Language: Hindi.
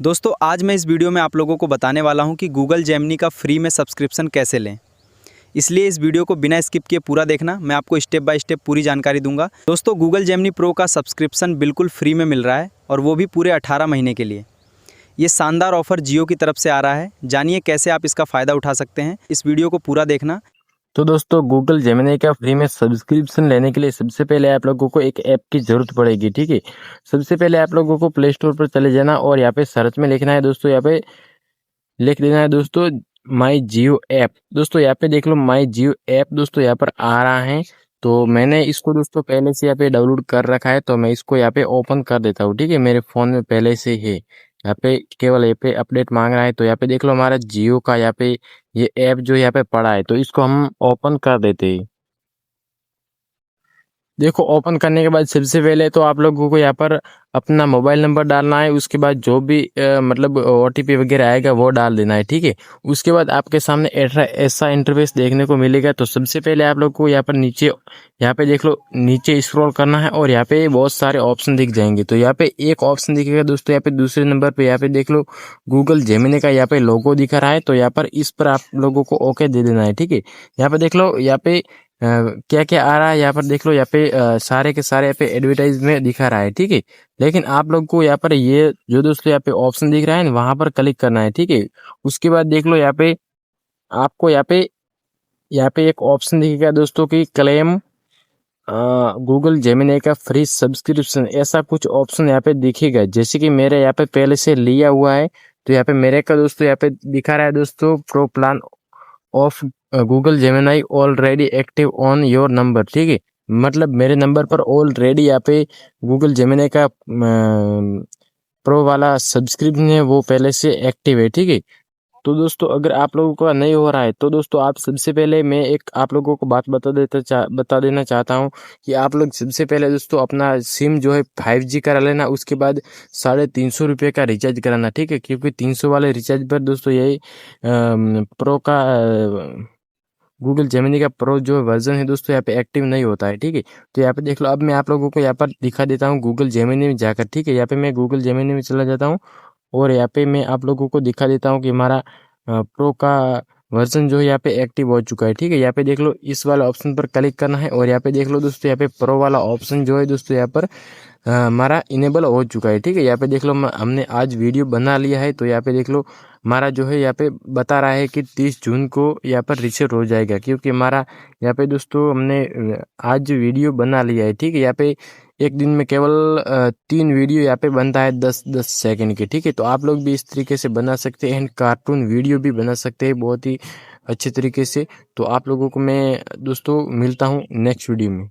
दोस्तों आज मैं इस वीडियो में आप लोगों को बताने वाला हूं कि गूगल जेमिनी का फ्री में सब्सक्रिप्शन कैसे लें। इसलिए इस वीडियो को बिना स्किप किए पूरा देखना। मैं आपको स्टेप बाय स्टेप पूरी जानकारी दूंगा। दोस्तों गूगल जेमिनी प्रो का सब्सक्रिप्शन बिल्कुल फ्री में मिल रहा है और वो भी पूरे 18 महीने के लिए। ये शानदार ऑफर जियो की तरफ से आ रहा है। जानिए कैसे आप इसका फ़ायदा उठा सकते हैं। इस वीडियो को पूरा देखना। तो दोस्तों गूगल जेमिनी का फ्री में सब्सक्रिप्शन लेने के लिए सबसे पहले आप लोगों को एक ऐप की ज़रूरत पड़ेगी। ठीक है, सबसे पहले आप लोगों को प्ले स्टोर पर चले जाना और यहाँ पे सर्च में लिखना है दोस्तों, यहाँ पे लिख देना है दोस्तों माई जियो ऐप। दोस्तों यहाँ पे देख लो माई जियो ऐप दोस्तों यहाँ पर आ रहा है। तो मैंने इसको दोस्तों पहले से यहाँ पे डाउनलोड कर रखा है, तो मैं इसको यहाँ पे ओपन कर देता हूँ। ठीक है, मेरे फ़ोन में पहले से है। यहाँ पे केवल यहाँ पे अपडेट मांग रहा है, तो यहाँ पे देख लो हमारा जियो का यहाँ पे ये ऐप जो यहाँ पे पड़ा है, तो इसको हम ओपन कर देते हैं। देखो ओपन करने के बाद सबसे पहले तो आप लोगों को यहाँ पर अपना मोबाइल नंबर डालना है। उसके बाद जो भी मतलब ओटीपी वगैरह आएगा वो डाल देना है। ठीक है, उसके बाद आपके सामने ऐसा इंटरफेस देखने को मिलेगा। तो सबसे पहले आप लोग को यहाँ पर नीचे यहाँ पे देख लो, नीचे स्क्रॉल करना है और यहाँ पे बहुत सारे ऑप्शन दिख जाएंगे। तो यहाँ पे एक ऑप्शन दिखेगा दोस्तों, यहाँ पे दूसरे नंबर पे यहाँ पे देख लो गूगल जेमिनी का यहाँ पे लोगो दिख रहा है। तो यहाँ पर इस पर आप लोगों को ओके दे देना है। ठीक है, यहाँ पे देख लो यहाँ पे क्या क्या आ रहा है, यहाँ पर देख लो। यहाँ पे सारे के सारे यहाँ पे एडवर्टाइज में दिखा रहा है। ठीक है, लेकिन आप लोग को यहाँ पर ये जो दोस्तों यहाँ पे ऑप्शन दिख रहा है वहां पर क्लिक करना है। ठीक है, उसके बाद देख लो यहाँ पे आपको यहाँ पे एक ऑप्शन दिखेगा दोस्तों की क्लेम गूगल जेमिनी का फ्री सब्सक्रिप्शन, ऐसा कुछ ऑप्शन यहाँ पे दिखेगा। जैसे कि मेरे यहाँ पे पहले से लिया हुआ है, तो यहाँ पे मेरे का दोस्तों यहाँ पे दिखा रहा है दोस्तों pro plan of Google Gemini already active on your number. ठीक है, मतलब मेरे नंबर पर ऑलरेडी यहाँ पे गूगल जेमिनी का प्रो वाला सब्सक्रिप्शन है वो पहले से एक्टिव है। ठीक है, तो दोस्तों अगर आप लोगों का नहीं हो रहा है तो दोस्तों आप सबसे पहले मैं एक आप लोगों को बात बता देना चाहता हूँ कि आप लोग सबसे पहले दोस्तों अपना सिम जो है 5G करा लेना। उसके बाद 350 रुपये का रिचार्ज कराना। ठीक है, क्योंकि 300 वाले रिचार्ज पर दोस्तों यही प्रो का गूगल जेमिनी का प्रो जो वर्जन है दोस्तों यहाँ पे एक्टिव नहीं होता है। ठीक है, तो यहाँ पे देख लो। अब मैं आप लोगों को यहाँ पर दिखा देता हूँ गूगल जेमिनी में जाकर। ठीक है, यहाँ पे मैं गूगल जेमिनी में चला जाता हूँ और यहाँ पे मैं आप लोगों को दिखा देता हूँ कि हमारा प्रो का वर्जन जो है यहाँ पे एक्टिव हो चुका है। ठीक है, यहाँ पे देख लो इस वाले ऑप्शन पर क्लिक करना है और यहाँ पे देख लो दोस्तों यहाँ पे प्रो वाला ऑप्शन जो है दोस्तों यहाँ पर हमारा इनेबल हो चुका है। ठीक है, यहाँ पे देख लो हमने आज वीडियो बना लिया है। तो यहाँ पे देख लो हमारा जो है यहाँ पे बता रहा है कि 30 जून को यहाँ पर रिसेट हो जाएगा, क्योंकि हमारा यहाँ पे दोस्तों हमने आज वीडियो बना लिया है। ठीक है, यहाँ पे एक दिन में केवल 3 वीडियो यहाँ पे बनता है 10-10 सेकंड के। ठीक है, तो आप लोग भी इस तरीके से बना सकते हैं, कार्टून वीडियो भी बना सकते हैं बहुत ही अच्छे तरीके से। तो आप लोगों को मैं दोस्तों मिलता हूँ नेक्स्ट वीडियो में।